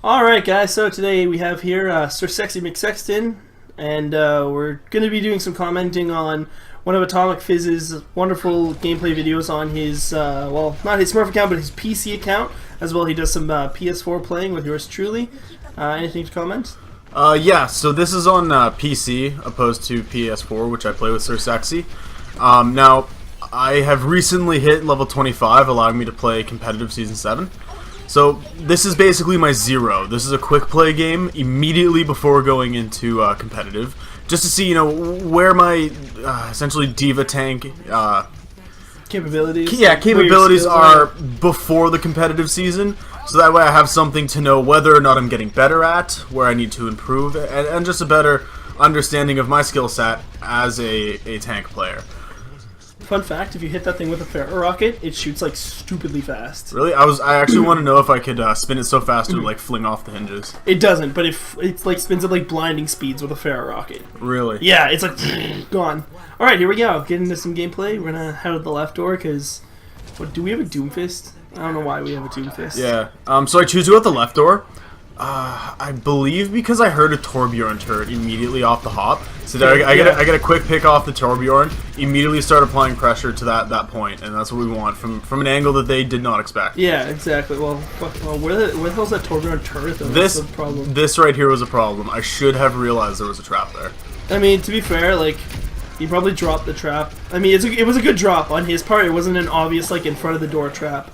Alright guys, so today we have here Sir Sexy McSexton, and we're going to be doing some commenting on one of AttomicFizz's wonderful gameplay videos on his, well, not his Smurf account, but his PC account. As well, he does some PS4 playing with yours truly. Anything to comment? Yeah, so this is on PC opposed to PS4, which I play with Sir Sexy. Now, I have recently hit level 25, allowing me to play competitive Season 7. So this is basically my zero. This is a quick play game immediately before going into competitive, just to see, where my essentially diva tank capabilities. Yeah, capabilities are before the competitive season. So that way I have something to know whether or not I'm getting better at, where I need to improve, and just a better understanding of my skill set as a tank player. Fun fact, if you hit that thing with a ferro rocket, it shoots like stupidly fast. Really? I actually want to know if I could spin it so fast it would like fling off the hinges. It doesn't, but if it like spins at like blinding speeds with a ferro rocket. Really? Yeah, it's like gone. Alright, here we go. Get into some gameplay. We're gonna head out the left door because do we have a Doomfist? I don't know why we have a Doomfist. Yeah. So I choose to go out the left door. I believe because I heard a Torbjorn turret immediately off the hop. So there I get a quick pick off the Torbjorn, immediately start applying pressure to that point, and that's what we want from an angle that they did not expect. Yeah, exactly. Well, where the hell's that Torbjorn turret though? That's the problem. This right here was a problem. I should have realized there was a trap there. I mean, to be fair, like, he probably dropped the trap. I mean, it was a good drop on his part. It wasn't an obvious, like, in front of the door trap.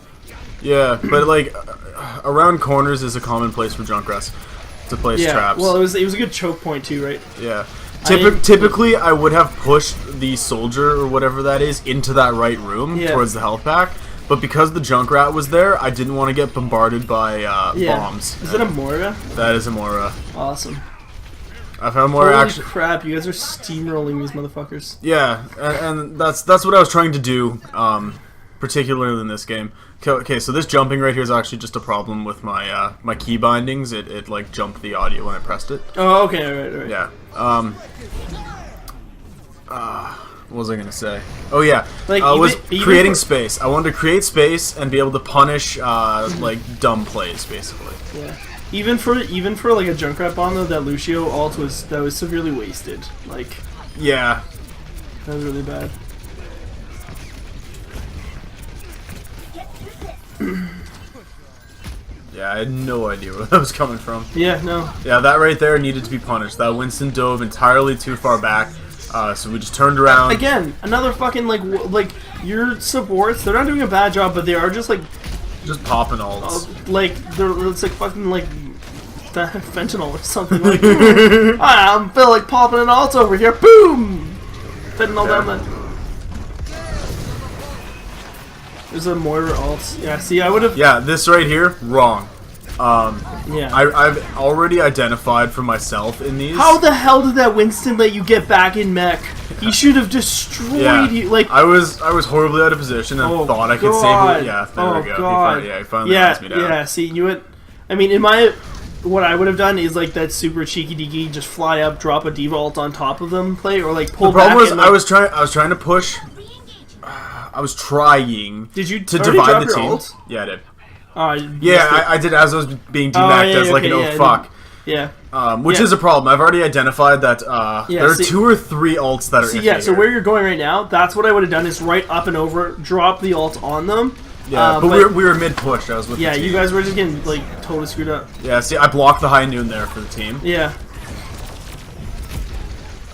Yeah, but like around corners is a common place for Junkrats to place traps. Well, it was a good choke point too, right? Yeah. Typically, I would have pushed the soldier or whatever that is into that right room towards the health pack, but because the Junkrat was there, I didn't want to get bombarded by bombs. Is that a Moira? That is a Moira. Awesome. I found Moira actually. Holy crap! You guys are steamrolling these motherfuckers. Yeah, and that's what I was trying to do, particularly in this game. Okay, so this jumping right here is actually just a problem with my my key bindings. It like jumped the audio when I pressed it. Oh, okay, right. Yeah. What was I gonna say? Oh yeah, like was creating space. I wanted to create space and be able to punish like dumb plays, basically. Yeah. Even for like a Junkrat bomb though, that Lucio ult was severely wasted. Like. Yeah. That was really bad. Yeah, I had no idea where that was coming from. Yeah, no. Yeah, that right there needed to be punished. That Winston dove entirely too far back, so we just turned around. Again, another fucking, like your supports, they're not doing a bad job, but they are just, like... Just popping ults. It's like fucking, like, fentanyl or something. Like, I'm Phil, like, popping an ult over here. Boom! Fentanyl down the... There's a Moira ult. Yeah, see, I would have... Yeah, this right here, wrong. Yeah. I've already identified for myself in these. How the hell did that Winston let you get back in mech? He should have destroyed you. Like I was horribly out of position and thought I could save it. Yeah, there we go. God. He finally knocks me down. Yeah, see, you would... I mean, what I would have done is like that super cheeky deeky, just fly up, drop a diva ult on top of them play, or like pull back. The problem was I was trying to push... I was trying to divide the team. Ult? Yeah, I did. Yeah, I did as I was being demacked as like an fuck. Yeah. Which is a problem. I've already identified that there are 2 or 3 ults that are iffy here. So where you're going right now, that's what I would have done is right up and over, drop the ult on them. Yeah, but we were mid-push. I was with the team. You guys were just getting like totally screwed up. Yeah, see, I blocked the high noon there for the team. Yeah.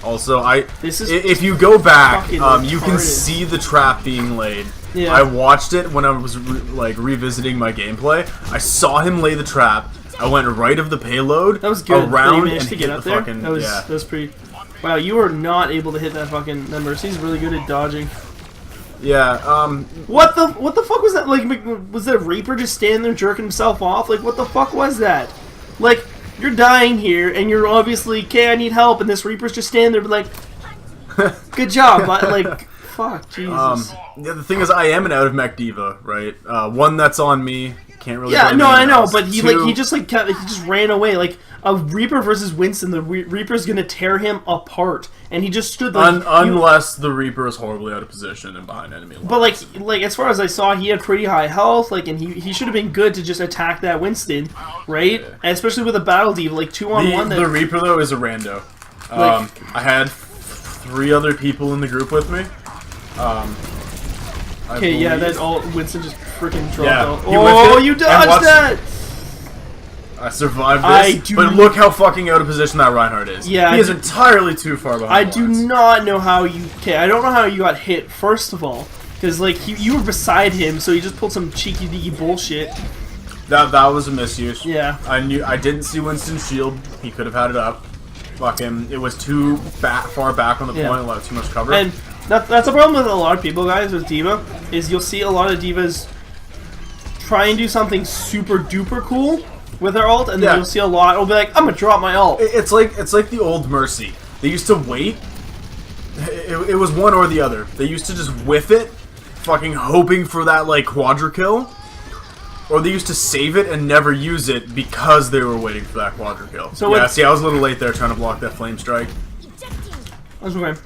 Also, if you go back, you can see the trap being laid. Yeah. I watched it when I was revisiting my gameplay. I saw him lay the trap. I went right of the payload. That was good. Around you managed and to get up there. That was pretty. Wow, you were not able to hit that fucking. That Mercy's really good at dodging. Yeah. What the fuck was that? Like, was that Reaper just standing there jerking himself off? Like, what the fuck was that? Like. You're dying here, and you're obviously, okay, I need help, and this Reaper's just standing there, like, good job, like, fuck? Jesus. Yeah, the thing is, I am an out of mech diva, right? One that's on me. Can't really. Yeah, blame no, I anyone know, else. but he Two, he just ran away. Like a Reaper versus Winston, the Reaper's gonna tear him apart, and he just stood like. unless the Reaper is horribly out of position and behind enemy lines. But like as far as I saw, he had pretty high health, like, and he should have been good to just attack that Winston, right? Yeah. And especially with a battle diva, like 2-on-1. The Reaper though is a rando. I had 3 other people in the group with me. Okay, yeah, that Winston just freaking dropped out. he Oh, whiffed it you and dodged watched- that! I survived this, but look how fucking out of position that Reinhardt is. Yeah, he is entirely too far behind. I the do lines. not know how you. Okay, I don't know how you got hit. First of all, because like you were beside him, so you just pulled some cheeky deaky bullshit. That was a misuse. Yeah. I didn't see Winston's shield. He could have had it up. Fucking, it was too far back on the point. Allowed too much cover. And that's a problem with a lot of people, guys. With Diva, is you'll see a lot of divas try and do something super duper cool with their ult, and then you'll see a lot will be like, I'm gonna drop my ult. It's like the old Mercy. They used to wait. It was one or the other. They used to just whiff it, fucking hoping for that like quadra kill, or they used to save it and never use it because they were waiting for that quadra kill. So yeah, see, I was a little late there trying to block that flame strike. That's okay.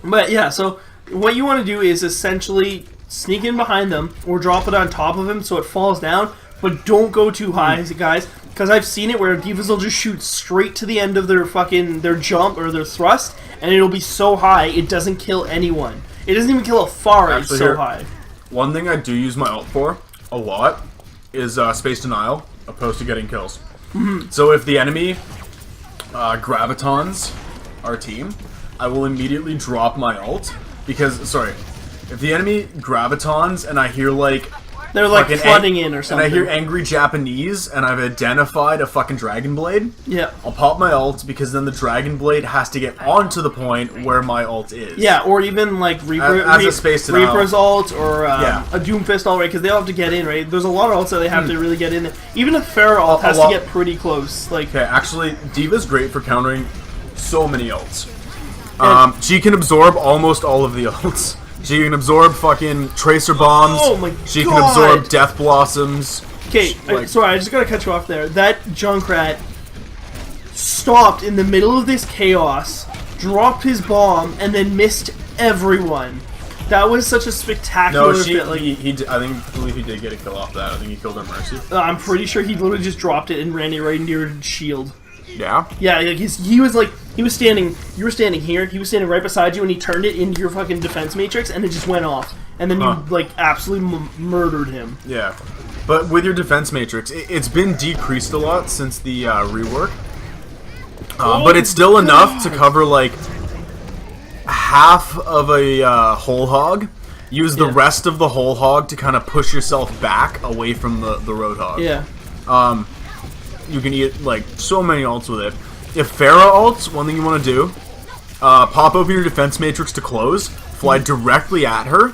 But yeah, so what you want to do is essentially sneak in behind them or drop it on top of him so it falls down, but don't go too high, guys, because I've seen it where divas will just shoot straight to the end of their jump or their thrust, and it'll be so high it doesn't kill anyone. It doesn't even kill a Pharah, it's so high. One thing I do use my ult for a lot is space denial, opposed to getting kills. So if the enemy gravitons our team, I will immediately drop my ult because, if the enemy gravitons and I hear like they're like flooding in or something, and I hear angry Japanese and I've identified a fucking Dragon Blade, yeah, I'll pop my ult because then the Dragon Blade has to get onto the point where my ult is. Yeah, or even like as a space denial. Reaper's ult or a Doomfist ult, right? Because they all have to get in, right? There's a lot of ults that they have to really get in. Even a Pharah ult has to get pretty close. Like, okay, actually, Diva's great for countering so many ults. She can absorb almost all of the ults. She can absorb fucking tracer bombs. Oh my god! She can absorb death blossoms. Okay, sorry, I just gotta cut you off there. That Junkrat stopped in the middle of this chaos, dropped his bomb, and then missed everyone. That was such a spectacular fit. Like, I believe he did get a kill off that. I think he killed her Mercy. I'm pretty sure he literally just dropped it and ran it right into your shield. Yeah? Yeah, like he was standing, you were standing here, he was standing right beside you, and he turned it into your fucking defense matrix, and it just went off. And then you, like, absolutely murdered him. Yeah. But with your defense matrix, it's been decreased a lot since the rework. But it's still enough to cover, like, half of a whole hog. Use the rest of the whole hog to kind of push yourself back away from the roadhog. Yeah. You can eat, like, so many ults with it. If Pharah ults, one thing you want to do, pop open your defense matrix to close, fly directly at her,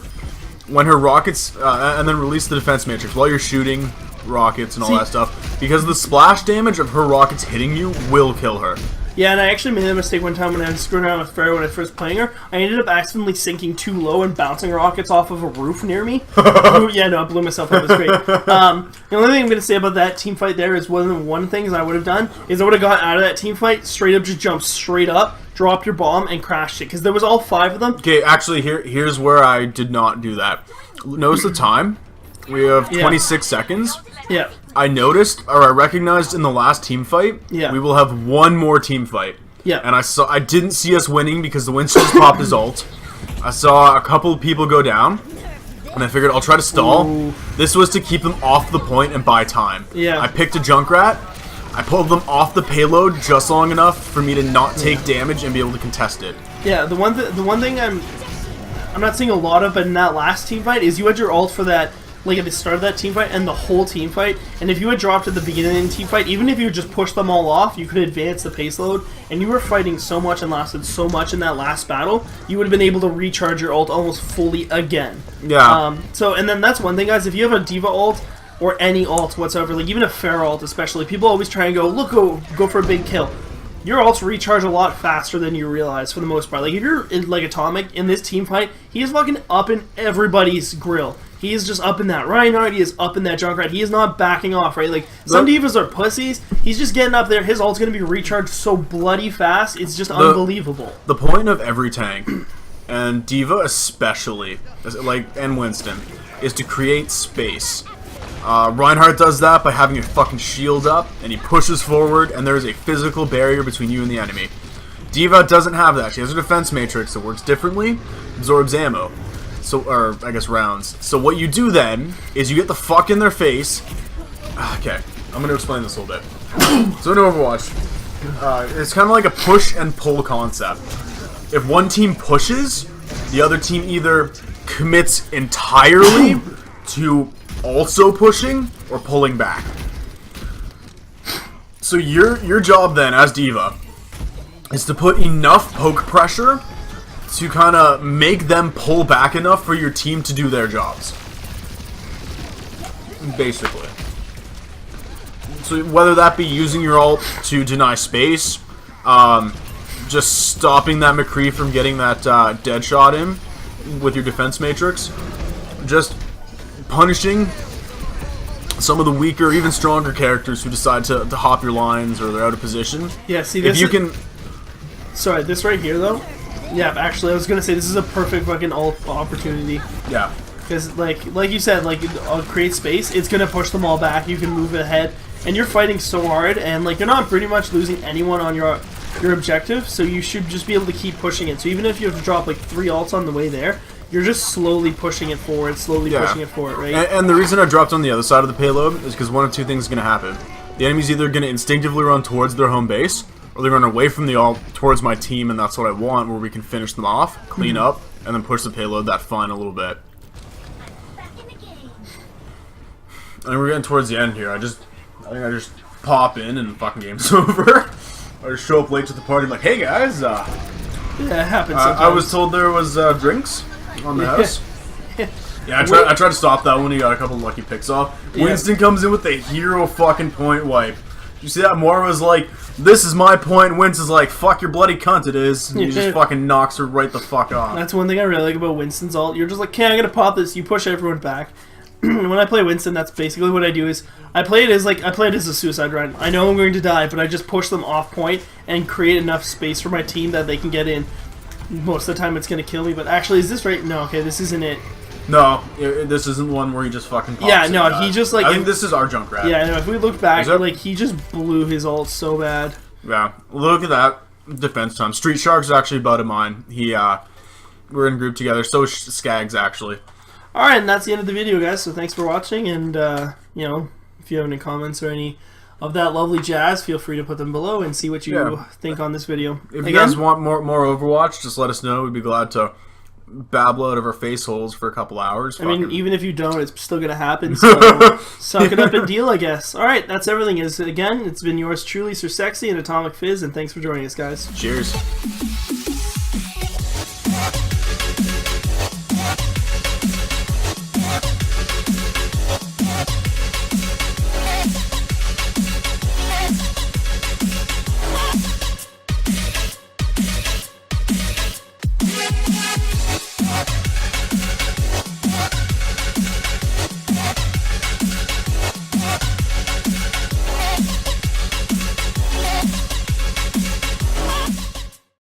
when her rockets, and then release the defense matrix while you're shooting rockets and all that stuff, because the splash damage of her rockets hitting you will kill her. Yeah, and I actually made a mistake one time when I was screwing around with Pharah when I was first playing her. I ended up accidentally sinking too low and bouncing rockets off of a roof near me. Yeah, no, I blew myself up. It was great. The only thing I'm going to say about that team fight there is one thing I would have done is I would have got out of that team fight, straight up just jumped straight up, dropped your bomb, and crashed it. Because there was all 5 of them. Okay, actually, here's where I did not do that. Notice the time. We have 26 seconds. Yeah. I noticed, or I recognized in the last team fight, we will have one more team fight. Yeah. And I didn't see us winning because the Winston just popped his ult. I saw a couple of people go down, and I figured I'll try to stall. Ooh. This was to keep them off the point and buy time. Yeah. I picked a Junkrat. I pulled them off the payload just long enough for me to not take damage and be able to contest it. Yeah, the one thing I'm not seeing a lot of, but in that last team fight, is you had your ult for that, like at the start of that team fight and the whole team fight, and if you had dropped at the beginning of the team fight, even if you just pushed them all off, you could advance the pace load, and you were fighting so much and lasted so much in that last battle, you would have been able to recharge your ult almost fully again. Yeah. And then that's one thing, guys, if you have a Diva ult, or any ult whatsoever, like even a Pharah ult especially, people always try and go for a big kill. your ults recharge a lot faster than you realize for the most part. Like, if you're in, like, Atomic in this team fight, he is fucking up in everybody's grill. He is just up in that Reinhardt, he is up in that Junkrat. He is not backing off, right? Like, some divas are pussies. He's just getting up there. His ult's going to be recharged so bloody fast. It's just unbelievable. The point of every tank, and D.Va especially, like, and Winston, is to create space. Reinhardt does that by having a fucking shield up, and he pushes forward, and there is a physical barrier between you and the enemy. D.Va doesn't have that. She has a defense matrix that works differently, absorbs ammo, or I guess rounds. So what you do then is you get the fuck in their face. Okay, I'm going to explain this a little bit. So in Overwatch, it's kind of like a push and pull concept. If one team pushes, the other team either commits entirely to also pushing or pulling back. So your job then as D.Va is to put enough poke pressure to kind of make them pull back enough for your team to do their jobs. Basically. So whether that be using your ult to deny space, just stopping that McCree from getting that dead shot in with your defense matrix, just punishing some of the weaker, even stronger characters who decide to hop your lines or they're out of position. Yeah, see, this if you can... Sorry, this right here, though. Yeah, actually, I was gonna say this is a perfect fucking ult opportunity. Yeah. Because, like you said, like, create space, it's gonna push them all back, you can move ahead, and you're fighting so hard, and, like, you're not pretty much losing anyone on your objective, so you should just be able to keep pushing it. So even if you have to drop, like, 3 ults on the way there, you're just slowly pushing it forward, pushing it forward, right? And the reason I dropped on the other side of the payload is because one of two things is going to happen. The enemy's either going to instinctively run towards their home base, or they run away from the ult towards my team, and that's what I want, where we can finish them off, clean up, and then push the payload that fine a little bit. And we're getting towards the end here. I think I just pop in and the fucking game's over. I just show up late to the party like, hey guys, yeah, it happens sometimes. I was told there was drinks on the house. Yeah, I tried to stop that when he got a couple lucky picks off. Yeah. Winston comes in with a hero fucking point wipe. You see that? Moira was like, this is my point. Winston's like, fuck your bloody cunt it is. And he just fucking knocks her right the fuck off. That's one thing I really like about Winston's ult. You're just like, okay, I'm gonna pop this. You push everyone back. When I play Winston, that's basically what I do. Is I play it as a suicide run. I know I'm going to die, but I just push them off point and create enough space for my team that they can get in. Most of the time, it's gonna kill me. But actually, is this right? No, okay, this isn't it. No, this isn't one where he just fucking pops. Yeah, no, he just like. I think this is our Junkrat. Yeah, no. If we look back, like he just blew his ult so bad. Yeah, look at that defense time. Street Shark's actually a bud of mine. We're in group together. So is Skags actually. Alright, and that's the end of the video, guys, so thanks for watching, and, you know, if you have any comments or any of that lovely jazz, feel free to put them below and see what you think on this video. If you guys want more Overwatch, just let us know. We'd be glad to babble out of our face holes for a couple hours. I mean, even if you don't, it's still going to happen, so suck it up and deal, I guess. Alright, that's everything. Again, it's been yours truly, Sir Sexy and AttomicFizz, and thanks for joining us, guys. Cheers.